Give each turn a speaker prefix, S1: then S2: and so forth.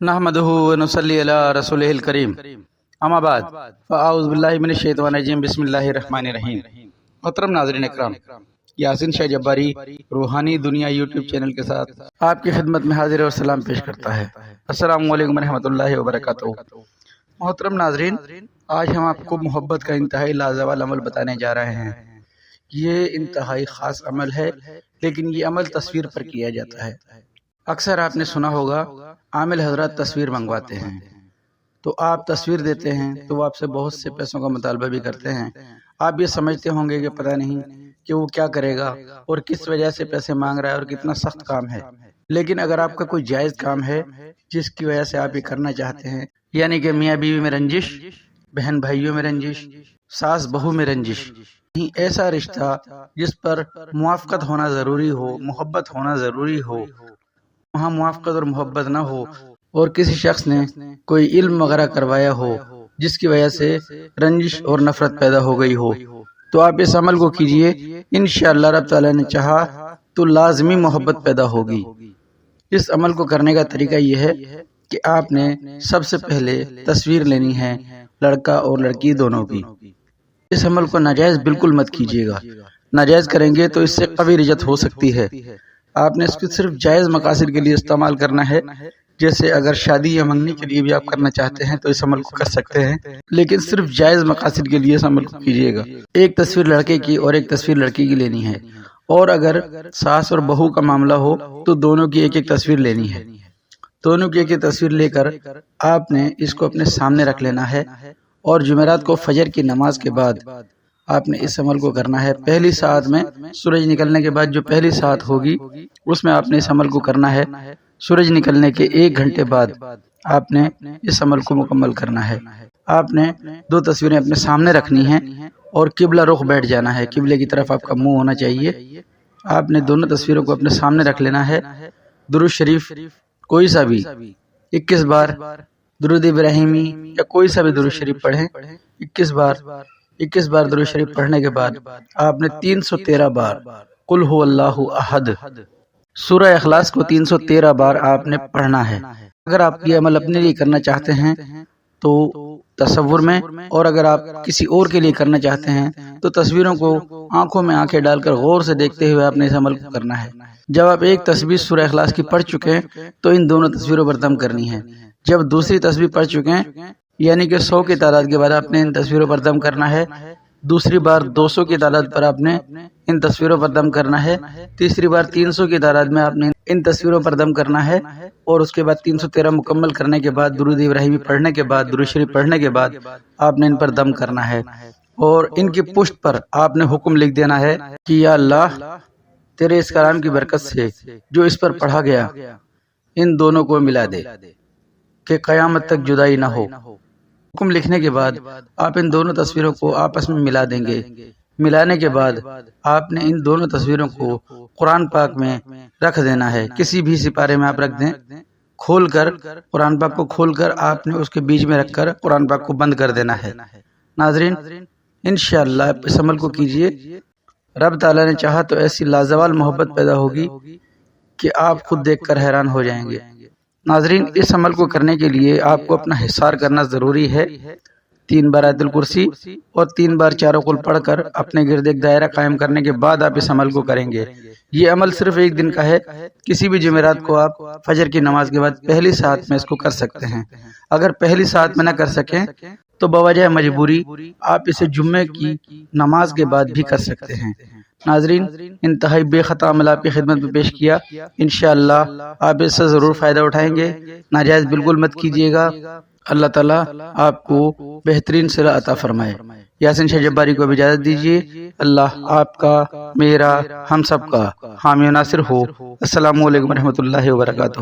S1: نحمدہ ونصلی علی رسولہ الکریم اما بعد فاعوذ باللہ من الشیطان الرجیم بسم اللہ الرحمن الرحیم۔ محترم ناظرین اکرام، یاسین شاہ جباری روحانی دنیا یوٹیوب چینل کے ساتھ آپ کی خدمت میں حاضر اور سلام پیش کرتا ہے۔ السلام علیکم ورحمۃ اللہ وبرکاتہ۔ محترم ناظرین، آج ہم آپ کو محبت کا انتہائی لازوال عمل بتانے جا رہے ہیں۔ یہ انتہائی خاص عمل ہے، لیکن یہ عمل تصویر پر کیا جاتا ہے۔ اکثر آپ نے سنا ہوگا عامل حضرات تصویر منگواتے ہیں، تو آپ تصویر دیتے ہیں تو وہ آپ سے بہت سے پیسوں کا مطالبہ بھی کرتے ہیں۔ آپ یہ سمجھتے ہوں گے کہ پتہ نہیں کہ وہ کیا کرے گا اور کس وجہ سے پیسے مانگ رہا ہے اور کتنا سخت کام ہے۔ لیکن اگر آپ کا کوئی جائز کام ہے جس کی وجہ سے آپ یہ کرنا چاہتے ہیں، یعنی کہ میاں بیوی میں رنجش، بہن بھائیوں میں رنجش، ساس بہو میں رنجش، ایسا رشتہ جس پر موافقت ہونا ضروری ہو، محبت ہونا ضروری ہو، وہاں موافقت اور محبت نہ ہو، اور کسی شخص نے کوئی علم وغیرہ کروایا ہو جس کی وجہ سے رنجش اور نفرت پیدا ہو گئی ہو، تو آپ اس عمل کو کیجئے۔ انشاءاللہ رب تعالیٰ نے چاہا تو لازمی محبت پیدا ہوگی۔ اس عمل کو کرنے کا طریقہ یہ ہے کہ آپ نے سب سے پہلے تصویر لینی ہے، لڑکا اور لڑکی دونوں کی۔ اس عمل کو ناجائز بالکل مت کیجیے گا، ناجائز کریں گے تو اس سے قوی رجت ہو سکتی ہے۔ آپ نے اس کو صرف جائز مقاصد کے لیے استعمال کرنا ہے، جیسے اگر شادی یا منگنی کے لیے بھی آپ کرنا چاہتے ہیں تو اس عمل کو کر سکتے ہیں، لیکن صرف جائز مقاصد کے لیے اس عمل کو کیجیے گا۔ ایک تصویر لڑکے کی اور ایک تصویر لڑکی کی لینی ہے، اور اگر ساس اور بہو کا معاملہ ہو تو دونوں کی ایک ایک تصویر لینی ہے۔ دونوں کی ایک ایک تصویر لے کر آپ نے اس کو اپنے سامنے رکھ لینا ہے، اور جمعرات کو فجر کی نماز کے بعد آپ نے اس عمل کو کرنا ہے۔ پہلی ساعت میں، سورج نکلنے کے بعد جو پہلی ساعت ہوگی اس میں آپ نے اس عمل کو کرنا ہے۔ سورج نکلنے کے 1 گھنٹے بعد آپ نے اس عمل کو مکمل کرنا ہے۔ آپ نے 2 تصویریں اپنے سامنے رکھنی ہیں اور قبلہ رخ بیٹھ جانا ہے، قبلے کی طرف آپ کا منہ ہونا چاہیے۔ آپ نے دونوں تصویروں کو اپنے سامنے رکھ لینا ہے۔ درود شریف کوئی سا بھی 21 بار، درود ابراہیمی یا کوئی سا بھی درود شریف پڑھیں۔ 21 بار درود شریف پڑھنے کے بعد آپ نے 313 بار قل هو اللہ احد، سورہ اخلاص کو 313 بار آپ نے پڑھنا ہے۔ اگر آپ یہ عمل اپنے لیے کرنا چاہتے ہیں تو تصور میں، اور اگر آپ کسی اور کے لیے کرنا چاہتے ہیں تو تصویروں کو آنکھوں میں آنکھیں ڈال کر غور سے دیکھتے ہوئے آپ نے اس عمل کو کرنا ہے۔ جب آپ ایک تصویر سورہ اخلاص کی پڑھ چکے ہیں تو ان دونوں تصویروں پر دم کرنی ہے۔ جب دوسری تصویر پڑھ چکے ہیں، یعنی کہ 100 کی تعداد کے بعد آپ نے ان تصویروں پر دم کرنا ہے۔ دوسری بار 200 کی تعداد پر آپ نے ان تصویروں پر دم کرنا ہے۔ تیسری بار 300 کی تعداد میں آپ نے ان تصویروں پر دم کرنا ہے، اور اس کے بعد 313 مکمل کرنے کے بعد، درود ابراہیمی پڑھنے کے بعد، درود شریف پڑھنے کے بعد آپ نے ان پر دم کرنا ہے، اور ان کی پشت پر آپ نے حکم لکھ دینا ہے کہ یا اللہ، تیرے اس کلام کی برکت سے جو اس پر پڑھا گیا ان دونوں کو ملا دے کہ قیامت تک جدائی نہ ہو۔ حکم لکھنے کے بعد آپ ان دونوں تصویروں کو آپس میں ملا دیں گے۔ ملانے کے بعد آپ نے ان دونوں تصویروں کو قرآن پاک میں رکھ دینا ہے، کسی بھی سپارے میں آپ رکھ دیں، کھول کر قرآن پاک کو کھول کر آپ نے اس کے بیچ میں رکھ کر قرآن پاک کو بند کر دینا ہے۔ ناظرین، انشاءاللہ اس عمل کو کیجئے۔ رب تعالیٰ نے چاہا تو ایسی لازوال محبت پیدا ہوگی کہ آپ خود دیکھ کر حیران ہو جائیں گے۔ ناظرین، اس عمل کو کرنے کے لیے آپ کو اپنا حصار کرنا ضروری ہے۔ 3 بار آیت الکرسی اور 3 بار چاروں قل پڑھ کر اپنے گرد ایک دائرہ قائم کرنے کے بعد آپ اس عمل کو کریں گے۔ یہ عمل صرف 1 دن کا ہے۔ کسی بھی جمعرات کو آپ فجر کی نماز کے بعد پہلی ساعت میں اس کو کر سکتے ہیں۔ اگر پہلی ساعت میں نہ کر سکیں تو بوجہ مجبوری آپ اسے جمعے کی نماز کے بعد بھی کر سکتے ہیں۔ ناظرین، انتہائی بے خطا عمل آپ کی خدمت میں پیش کیا۔ انشاءاللہ آپ اس سے ضرور فائدہ اٹھائیں گے۔ ناجائز بالکل مت کیجیے گا۔ اللہ تعالیٰ آپ کو بہترین صلہ عطا فرمائے۔ یاسین شاہ جباری کو اجازت دیجیے۔ اللہ آپ کا، میرا، ہم سب کا حامی و ناصر ہو۔ السلام علیکم ورحمۃ اللہ وبرکاتہ۔